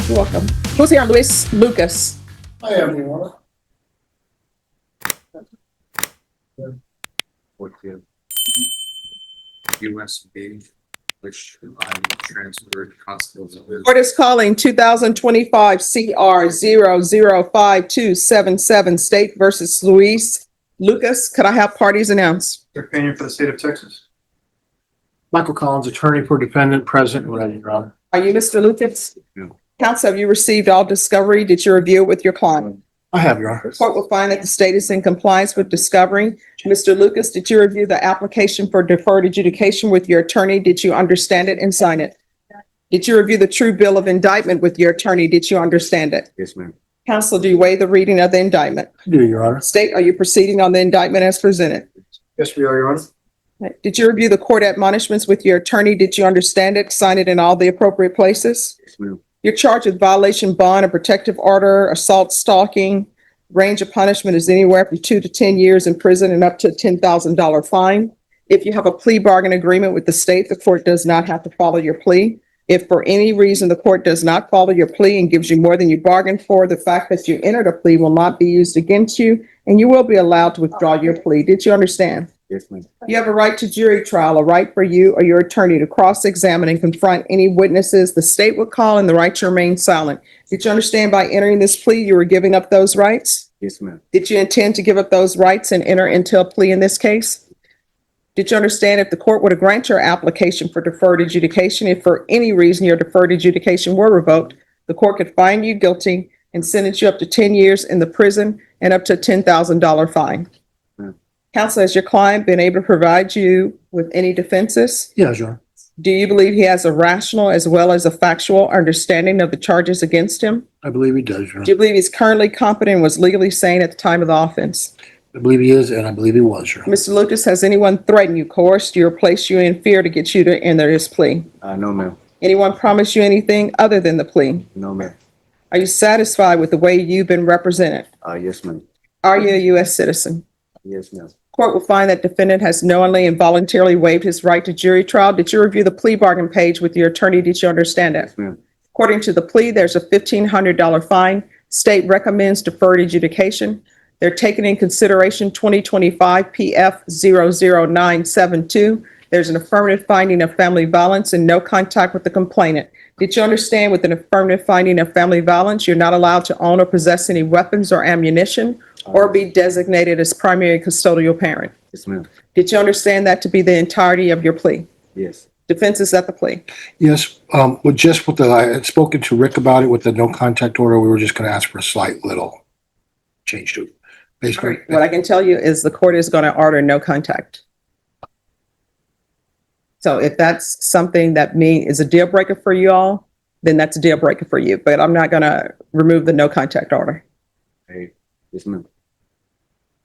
You're welcome. Who's here? Luis Lucas. I am, Your Honor. With the USB, which I transferred constables. Court is calling 2025 CR 005277 State versus Luis Lucas. Could I have parties announced? Your opinion for the state of Texas. Michael Collins, attorney for defendant, present and ready, Your Honor. Are you Mr. Lucas? No. Counsel, have you received all discovery? Did you review it with your client? I have, Your Honor. The court will find that the state is in compliance with discovery. Mr. Lucas, did you review the application for deferred adjudication with your attorney? Did you understand it and sign it? Did you review the true bill of indictment with your attorney? Did you understand it? Yes, ma'am. Counsel, do you waive the reading of the indictment? I do, Your Honor. State, are you proceeding on the indictment as presented? Yes, we are, Your Honor. Did you review the court admonishments with your attorney? Did you understand it, sign it in all the appropriate places? Yes, ma'am. You're charged with violation, bond, a protective order, assault, stalking. Range of punishment is anywhere from 2 to 10 years in prison and up to a $10,000 fine. If you have a plea bargain agreement with the state, the court does not have to follow your plea. If for any reason the court does not follow your plea and gives you more than you bargained for, the fact that you entered a plea will not be used against you, and you will be allowed to withdraw your plea. Did you understand? Yes, ma'am. You have a right to jury trial, a right for you or your attorney to cross-examine and confront any witnesses the state would call, and the right to remain silent. Did you understand by entering this plea, you were giving up those rights? Yes, ma'am. Did you intend to give up those rights and enter into a plea in this case? Did you understand if the court were to grant your application for deferred adjudication, if for any reason your deferred adjudication were revoked, the court could find you guilty and sentence you up to 10 years in the prison and up to a $10,000 fine? Counsel, has your client been able to provide you with any defenses? Yes, Your Honor. Do you believe he has a rational as well as a factual understanding of the charges against him? I believe he does, Your Do Honor. you believe he's currently competent and was legally sane at the time of the offense? I believe he is, and I believe he was, Your Honor. Mr. Lucas, has anyone threatened you, coerced you, or placed you in fear to get you to enter his plea? No, ma'am. Anyone promised you anything other than the plea? No, ma'am. Are you satisfied with the way you've been represented? Yes, ma'am. Are you a U.S. citizen? Yes, ma'am. Court will find that defendant has knowingly and voluntarily waived his right to jury trial. Did you review the plea bargain page with your attorney? Did you understand it? Yes, ma'am. According to the plea, there's a $1,500 fine. State recommends deferred adjudication. They're taking in consideration 2025 PF 00972. There's an affirmative finding of family violence and no contact with the complainant. Did you understand with an affirmative finding of family violence, you're not allowed to own or possess any weapons or ammunition or be designated as primary custodial parent? Yes, ma'am. Did you understand that to be the entirety of your plea? Yes. Defense is at the plea. Yes, I had spoken to Rick about it with the no contact order. We were just going to ask for a slight little change to it. Basically, What I can tell you is the court is going to order no contact. So if that's something that is a deal breaker for you all, then that's a deal breaker for you. But I'm not going to remove the no contact order. Hey. Yes, ma'am.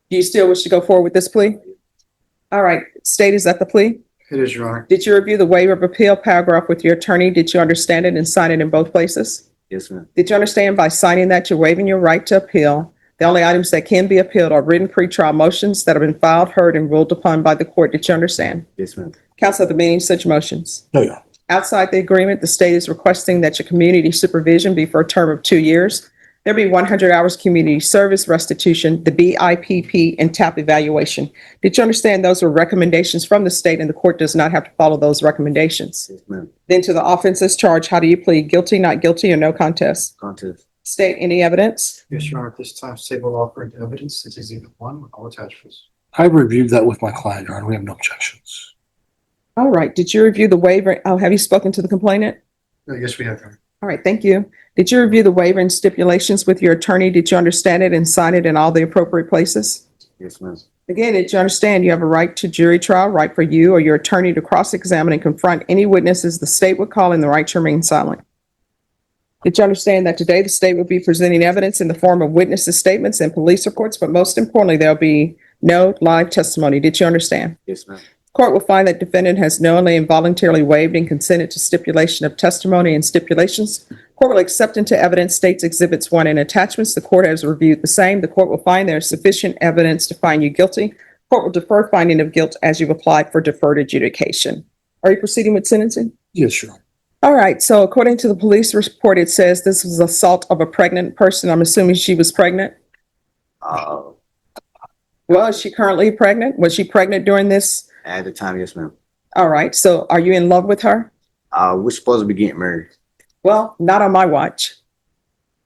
Do you still wish to go forward with this plea? All right. State is at the plea. it is, Your Honor. Did you review the waiver of appeal paragraph with your attorney? Did you understand it and sign it in both places? Yes, ma'am. Did you understand by signing that you're waiving your right to appeal? The only items that can be appealed are written pretrial motions that have been filed, heard, and ruled upon by the court. Did you understand? Yes, ma'am. Counsel, at the meeting, such motions. No, Your Honor. Outside the agreement, the state is requesting that your community supervision be for a term of 2 years. There be 100 hours community service restitution, the BIPP, and TAP evaluation. Did you understand those were recommendations from the state and the court does not have to follow those recommendations? Yes, ma'am. Then to the offenses charged, how do you plead? Guilty, not guilty, or no contest? Contest. State, any evidence? Yes, Your Honor, at this time, state will offer into evidence, it's Exhibit 1 with all attachments. I reviewed that with my client, Your Honor. We have no objections. All right. Did you review the waiver? Oh, have you spoken to the complainant? Yes, we have, Your Honor. All right. Thank you. Did you review the waiver and stipulations with your attorney? Did you understand it and sign it in all the appropriate places? Yes, ma'am. Again, did you understand you have a right to jury trial, right for you or your attorney to cross-examine and confront any witnesses the state would call, and the right to remain silent? Did you understand that today the state would be presenting evidence in the form of witnesses' statements and police reports, but most importantly, there'll be no live testimony? Did you understand? Yes, ma'am. Court will find that defendant has knowingly and voluntarily waived and consented to stipulation of testimony and stipulations. Court will accept into evidence states exhibits 1 and attachments. The court has reviewed the same. The court will find there is sufficient evidence to find you guilty. Court will defer finding of guilt as you've applied for deferred adjudication. Are you proceeding with sentencing? Yes, Your Honor. All right, so according to the police report, it says this was assault of a pregnant person. I'm assuming she was pregnant. Uh, Was she currently pregnant? Was she pregnant during this? at the time, yes, ma'am. All right, so are you in love with her? We're supposed to be getting married. Well, not on my watch.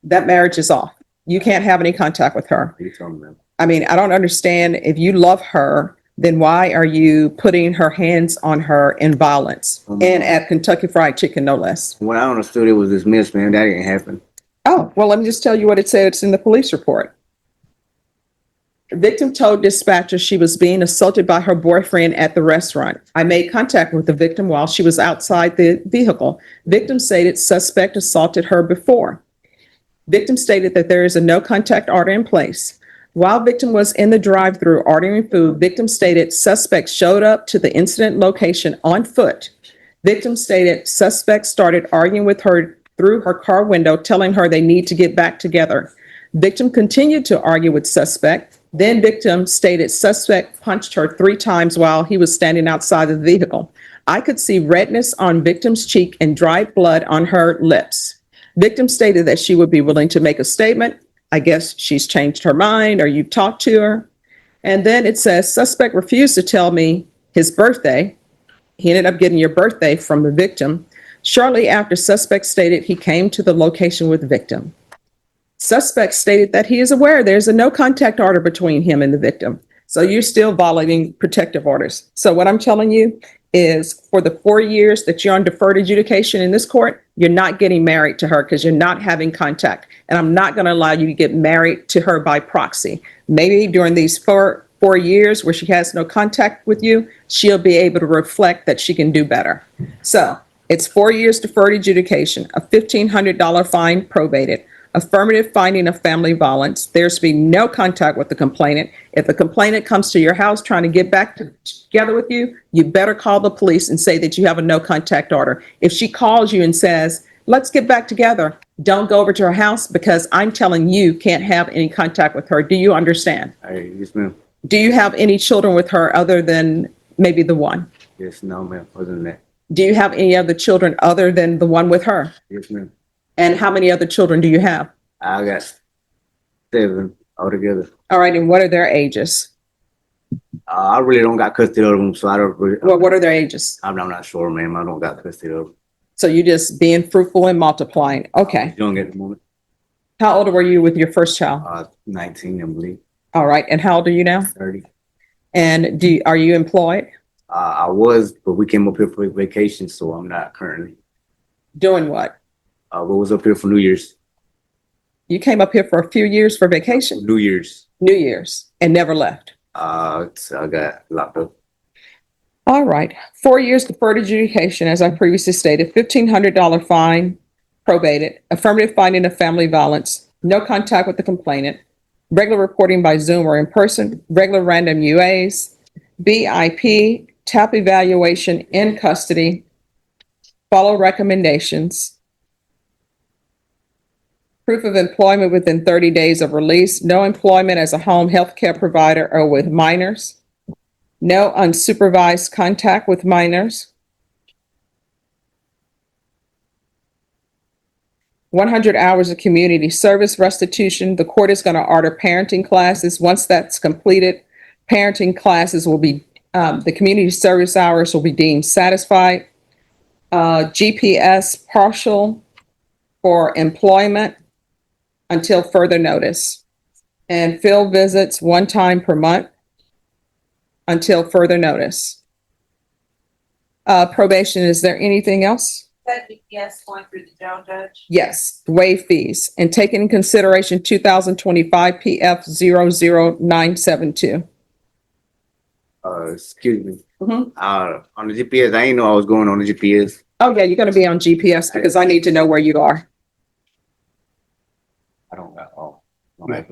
That marriage is off. You can't have any contact with her. You tell me, ma'am. I mean, I don't understand. If you love her, then why are you putting her hands on her in violence? And at Kentucky Fried Chicken, no less. When I understood it was dismissed, ma'am, that didn't happen. Oh, well, let me just tell you what it said. It's in the police report. The victim told dispatcher she was being assaulted by her boyfriend at the restaurant. I made contact with the victim while she was outside the vehicle. Victim stated suspect assaulted her before. Victim stated that there is a no contact order in place. While victim was in the drive-through ordering food, victim stated suspect showed up to the incident location on foot. Victim stated suspect started arguing with her through her car window, telling her they need to get back together. Victim continued to argue with suspect. Then victim stated suspect punched her 3 times while he was standing outside the vehicle. I could see redness on victim's cheek and dried blood on her lips. Victim stated that she would be willing to make a statement. I guess she's changed her mind or you've talked to her. And then it says suspect refused to tell me his birthday. He ended up getting your birthday from the victim. Shortly after, suspect stated he came to the location with victim. Suspect stated that he is aware there's a no contact order between him and the victim. So you're still violating protective orders. So what I'm telling you is for the 4 years that you're on deferred adjudication in this court, you're not getting married to her because you're not having contact. And I'm not going to allow you to get married to her by proxy. Maybe during these four years where she has no contact with you, she'll be able to reflect that she can do better. So it's 4 years deferred adjudication, a $1,500 fine probated, affirmative finding of family violence. There's to be no contact with the complainant. If the complainant comes to your house trying to get back together with you, you better call the police and say that you have a no contact order. If she calls you and says, let's get back together, don't go over to her house because I'm telling you can't have any contact with her. Do you understand? Yes, ma'am. Do you have any children with her other than maybe the one? Yes, no, ma'am. Other than that. Do you have any other children other than the one with her? Yes, ma'am. And how many other children do you have? I got 7 altogether. All right, and what are their ages? I really don't got custody of them, so I don't really. Well, what are their ages? I'm not sure, ma'am. I don't got custody of them. So you're just being fruitful and multiplying. Okay. Young at the moment. How old were you with your first child? 19, I believe. All right. And how old are you now? 30. And are you employed? I was, but we came up here for vacation, so I'm not currently. Doing what? But was up here for New Year's. You came up here for a few years for vacation? New Year's. New Year's, and never left. So I got locked up. All right. 4 years deferred adjudication, as I previously stated, $1,500 fine, probated, affirmative finding of family violence, no contact with the complainant, regular reporting by Zoom or in person, regular random UAs, BIP, TAP evaluation in custody, follow recommendations, proof of employment within 30 days of release, no employment as a home health care provider or with minors, no unsupervised contact with minors, 100 hours of community service restitution. The court is going to order parenting classes. Once that's completed, parenting classes will be, the community service hours will be deemed satisfied. GPS partial for employment until further notice. And field visits 1 time per month until further notice. Probation, is there anything else? That yes, going through the jail judge. Yes, waive fees and take into consideration 2025 PF 00972. Excuse me. Mhm. On the GPS, I didn't know I was going on the GPS. Oh, yeah, you're going to be on GPS because I need to know where you are. I don't got all. Right.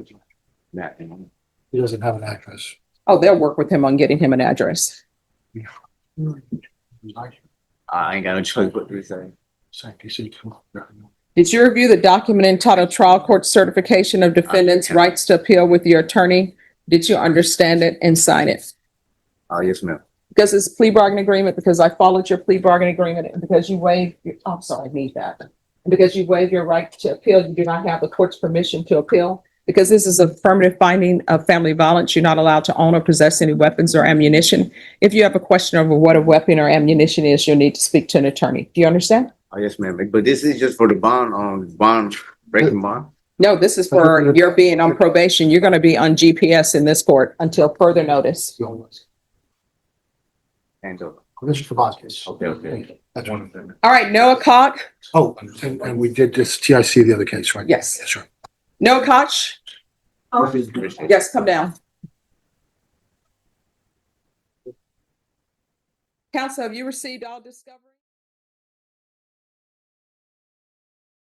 He doesn't have an address. Oh, they'll work with him on getting him an address. I ain't got no choice but to say. Did you review the document entitled Trial Court Certification of Defendant's Rights to Appeal with your attorney? Did you understand it and sign it? Yes, ma'am. Because it's a plea bargain agreement, because I followed your plea bargain agreement, and because you waived, I'm sorry, I need that. And because you waive your right to appeal, you do not have the court's permission to appeal. Because this is a affirmative finding of family violence, you're not allowed to own or possess any weapons or ammunition. If you have a question over what a weapon or ammunition is, you'll need to speak to an attorney. Do you understand? Oh, yes, ma'am. But this is just for the bond, breaking bond. No, this is for your being on probation. You're going to be on GPS in this court until further notice. And, This is for bond case. okay. That's one of them. All right, Noah Koch. Oh, and we did this TIC, the other case, right? Yes. Yes, sir. Noah Koch. Yes, come down. Counsel, have you received all discovery?